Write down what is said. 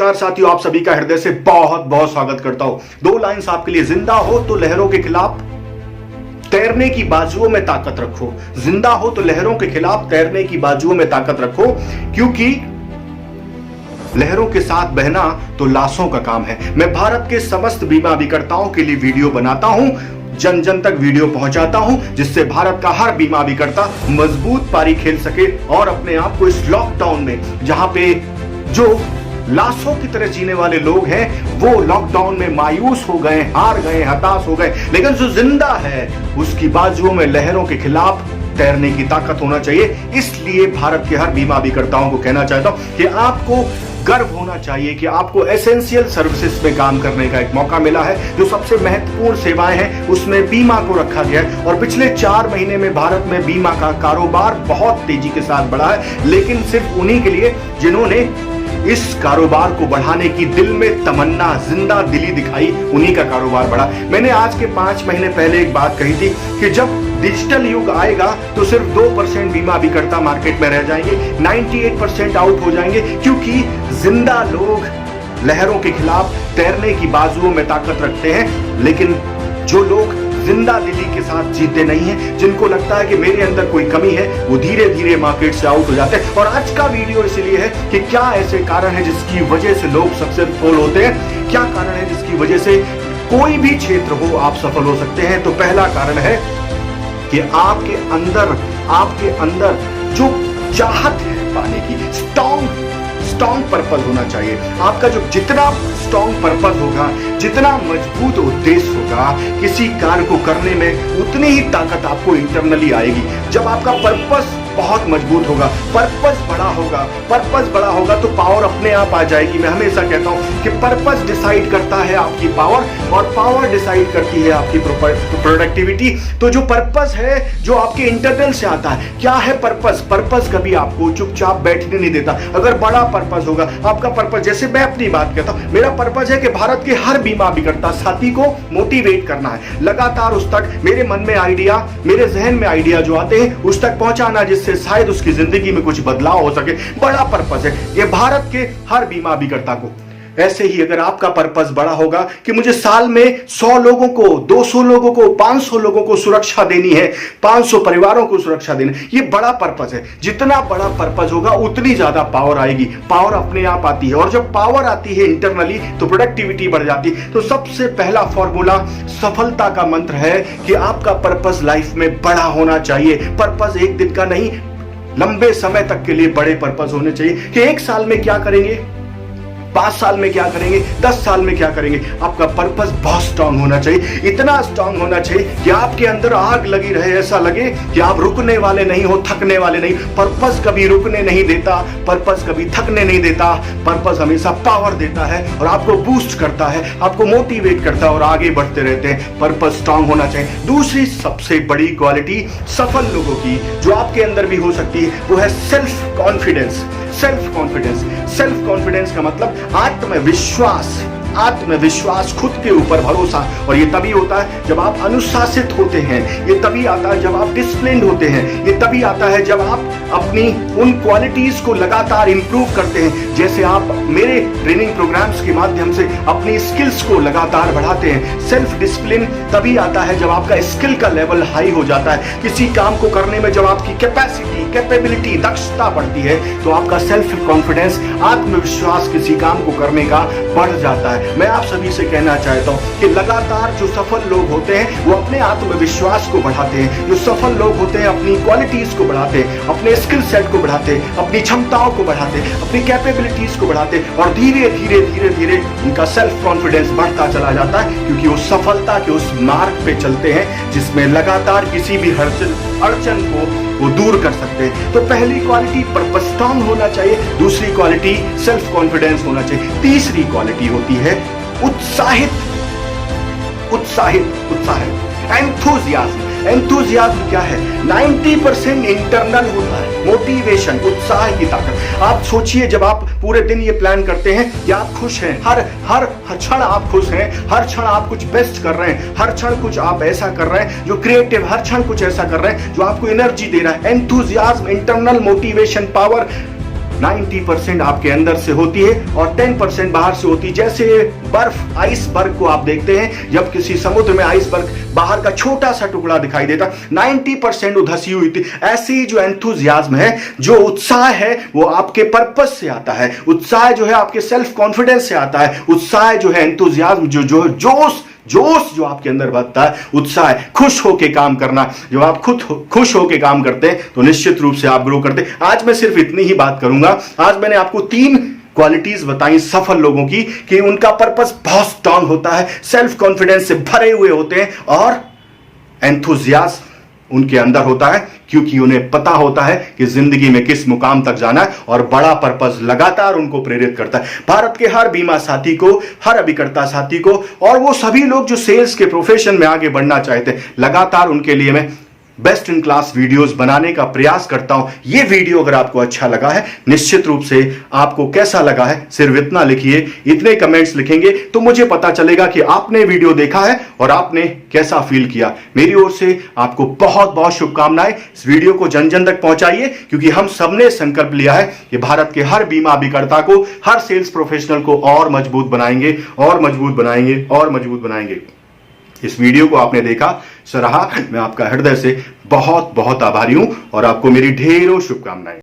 नमस्कार साथियों, आप सभी का हृदय से बहुत बहुत स्वागत करता हूं। दो लाइंस आपके लिए। जिंदा हो तो लहरों के खिलाफ तैरने की बाजुओं में ताकत रखो। जिंदा हो तो लहरों के खिलाफ तैरने की बाजुओं में ताकत रखो, क्योंकि लहरों के साथ बहना तो लाशों का काम है। मैं भारत के समस्त बीमा अभिकर्ताओं के लिए वीडियो बनाता हूं, जन जन तक वीडियो पहुंचाता हूं, जिससे भारत का हर बीमा अभिकर्ता मजबूत पारी खेल सके और अपने आप को इस लॉकडाउन में, जहां पे जो लाशों की तरह जीने वाले लोग हैं वो लॉकडाउन में मायूस हो गए, हार गए, हताश हो गए, लेकिन जो जिंदा है उसकी बाजुओं में लहरों के खिलाफ तैरने की ताकत होना चाहिए। इसलिए भारत के हर बीमा अभिकर्ताओं को कहना चाहता हूं कि आपको गर्व होना चाहिए कि आपको एसेंशियल सर्विसेज में काम करने का एक मौका मिला है। जो सबसे महत्वपूर्ण सेवाएं हैं उसमें बीमा को रखा गया है और पिछले 4 महीने में भारत में बीमा का कारोबार बहुत तेजी के साथ बढ़ा है, लेकिन सिर्फ उन्हीं के लिए जिन्होंने इस कारोबार को बढ़ाने की दिल में तमन्ना, जिंदा दिली दिखाई, उन्हीं का कारोबार बढ़ा। मैंने आज के 5 महीने पहले एक बात कही थी कि जब डिजिटल युग आएगा तो सिर्फ 2% बीमा अभिकर्ता मार्केट में रह जाएंगे, 98% आउट हो जाएंगे, क्योंकि जिंदा लोग लहरों के खिलाफ तैरने की बाजुओं में ताकत रखते हैं। लेकिन जो लोग जिंदा दिली के साथ जीते नहीं हैं, जिनको लगता है कि मेरे अंदर कोई कमी है, वो धीरे धीरे मार्केट से आउट हो जाते हैं। और आज का वीडियो इसलिए है कि क्या ऐसे कारण है जिसकी वजह से लोग सक्सेसफुल होते हैं, क्या कारण है जिसकी वजह से कोई भी क्षेत्र हो आप सफल हो सकते हैं। तो पहला कारण है कि आपके अंदर जो चाहत है पाने की, स्ट्रॉन्ग पर्पस होना चाहिए। आपका जो जितना स्ट्रॉन्ग पर्पस होगा, जितना मजबूत उद्देश्य होगा किसी कार्य को करने में, उतनी ही ताकत आपको इंटरनली आएगी। जब आपका पर्पस बहुत मजबूत होगा, पर्पस बड़ा होगा तो पावर अपने आप आ जाएगी। मैं हमेशा कहता हूं कि पर्पस डिसाइड करता है आपकी पावर और पावर डिसाइड करती है आपकी प्रोडक्टिविटी। तो जो पर्पस है, जो आपके इंटरनल से आता है, क्या है पर्पस कभी आपको चुपचाप बैठने नहीं देता। अगर बड़ा पर्पस होगा आपका पर्पस, जैसे मैं अपनी बात कहता हूं, मेरा पर्पस है कि भारत के हर बीमा अभिकर्ता साथी को मोटिवेट करना है, लगातार उस तक मेरे मन में आइडिया, मेरे जहन में आइडिया जो आते हैं उस तक पहुंचाना, जिससे शायद उसकी जिंदगी में कुछ बदलाव हो सके। बड़ा पर्पस है ये भारत के हर बीमा अभिकर्ता को। ऐसे ही अगर आपका पर्पस बड़ा होगा कि मुझे साल में 100 लोगों को, 200 लोगों को, 500 लोगों को सुरक्षा देनी है, 500 परिवारों को सुरक्षा देनी, ये बड़ा पर्पस है। जितना बड़ा पर्पस होगा उतनी ज्यादा पावर आएगी। पावर अपने आप आती है और जब पावर आती है इंटरनली तो प्रोडक्टिविटी बढ़ जाती है। तो सबसे पहला फॉर्मूला, सफलता का मंत्र है कि आपका पर्पस लाइफ में बड़ा होना चाहिए। पर्पस एक दिन का नहीं, लंबे समय तक के लिए बड़े पर्पस होने चाहिए कि 1 साल में क्या करेंगे, 5 साल में क्या करेंगे, 10 साल में क्या करेंगे। आपका पर्पस बहुत स्ट्रांग होना चाहिए, इतना स्ट्रांग होना चाहिए कि आपके अंदर आग लगी रहे, ऐसा लगे कि आप रुकने वाले नहीं हो, थकने वाले नहीं। पर्पस कभी रुकने नहीं देता, पर्पस कभी थकने नहीं देता। पर्पस हमेशा पावर देता है और आपको बूस्ट करता है, आपको मोटिवेट करता है और आगे बढ़ते रहते हैं। पर्पस स्ट्रांग होना चाहिए। दूसरी सबसे बड़ी क्वालिटी सफल लोगों की जो आपके अंदर भी हो सकती है वो है सेल्फ कॉन्फिडेंस का मतलब आत्मविश्वास, खुद के ऊपर भरोसा। और ये तभी होता है जब आप अनुशासित होते हैं, ये तभी आता है जब आप डिसिप्लिन्ड होते हैं, ये तभी आता है जब आप अपनी उन क्वालिटीज को लगातार इंप्रूव करते हैं। जैसे आप मेरे ट्रेनिंग प्रोग्राम्स के माध्यम से अपनी स्किल्स को लगातार बढ़ाते हैं। सेल्फ डिसिप्लिन तभी आता है जब आपका स्किल का लेवल हाई हो जाता है। किसी काम को करने में जब आपकी कैपेबिलिटी, दक्षता बढ़ती है तो आपका सेल्फ कॉन्फिडेंस, आत्मविश्वास किसी काम को करने का बढ़ जाता है। मैं आप सभी से कहना चाहता हूं कि लगातार जो सफल लोग होते हैं वो अपने आत्मविश्वास को बढ़ाते हैं। जो सफल लोग होते हैं अपनी क्वालिटीज को बढ़ाते हैं, अपने स्किल सेट को बढ़ाते हैं, अपनी क्षमताओं को बढ़ाते हैं, अपनी कैपेबिलिटीज को बढ़ाते हैं और धीरे धीरे उनका सेल्फ कॉन्फिडेंस बढ़ता चला जाता है, क्योंकि वो सफलता के उस मार्ग पे चलते हैं जिसमें लगातार किसी भी अड़चन को वो दूर कर सकते हैं। तो पहली क्वालिटी पर्पस स्ट्रांग होना चाहिए, दूसरी क्वालिटी सेल्फ कॉन्फिडेंस होना चाहिए, तीसरी क्वालिटी होती है उत्साहित। एंथुजियाज्म क्या है? 90% इंटरनल होता है। मोटिवेशन, उत्साह की ताकत। आप सोचिए, जब आप पूरे दिन ये प्लान करते हैं कि आप खुश हैं, हर क्षण आप खुश हैं, हर क्षण आप कुछ बेस्ट कर रहे हैं, हर क्षण कुछ आप ऐसा कर रहे हैं जो क्रिएटिव, हर क्षण कुछ ऐसा कर रहे हैं जो आपको एनर्जी दे रहा है। एंथुजियाज्म, इंटरनल मोटिवेशन, पावर 90% आपके अंदर से होती है और 10% बाहर से होती है। जैसे बर्फ, आइसबर्ग को आप देखते हैं, जब किसी समुद्र में आइसबर्ग बाहर का छोटा सा टुकड़ा दिखाई देता, 90% उधसी हुई थी। ऐसे ही जो एंथुजियाज्म है, जो उत्साह है, वो आपके पर्पस से आता है। उत्साह जो है आपके सेल्फ कॉन्फिडेंस से आता है। उत्साह जो है, एंथुजियाज्म जो जोश जो आपके अंदर बढ़ता है, उत्साह है, खुश होके काम करना। जब आप खुद खुश होके काम करते हैं तो निश्चित रूप से आप ग्रो करते हैं। आज मैं सिर्फ इतनी ही बात करूंगा। आज मैंने आपको 3 क्वालिटीज बताई सफल लोगों की कि उनका पर्पस बहुत स्ट्रांग होता है, सेल्फ कॉन्फिडेंस से भरे हुए होते हैं और एंथुजियाज्म उनके अंदर होता है, क्योंकि उन्हें पता होता है कि जिंदगी में किस मुकाम तक जाना है और बड़ा पर्पस लगातार उनको प्रेरित करता है। भारत के हर बीमा साथी को, हर अभिकर्ता साथी को और वो सभी लोग जो सेल्स के प्रोफेशन में आगे बढ़ना चाहते हैं, लगातार उनके लिए मैं बेस्ट इन क्लास वीडियोस बनाने का प्रयास करता हूं। ये वीडियो अगर आपको अच्छा लगा है, निश्चित रूप से आपको कैसा लगा है सिर्फ इतना लिखिए। इतने कमेंट्स लिखेंगे तो मुझे पता चलेगा कि आपने वीडियो देखा है और आपने कैसा फील किया। मेरी ओर से आपको बहुत बहुत शुभकामनाएं। इस वीडियो को जन जन तक पहुंचाइए, क्योंकि हम सबने संकल्प लिया है कि भारत के हर बीमा अभिकर्ता को, हर सेल्स प्रोफेशनल को और मजबूत बनाएंगे और मजबूत बनाएंगे और मजबूत बनाएंगे। इस वीडियो को आपने देखा, सराहा, मैं आपका हृदय से बहुत बहुत आभारी हूं और आपको मेरी ढेरों शुभकामनाएं।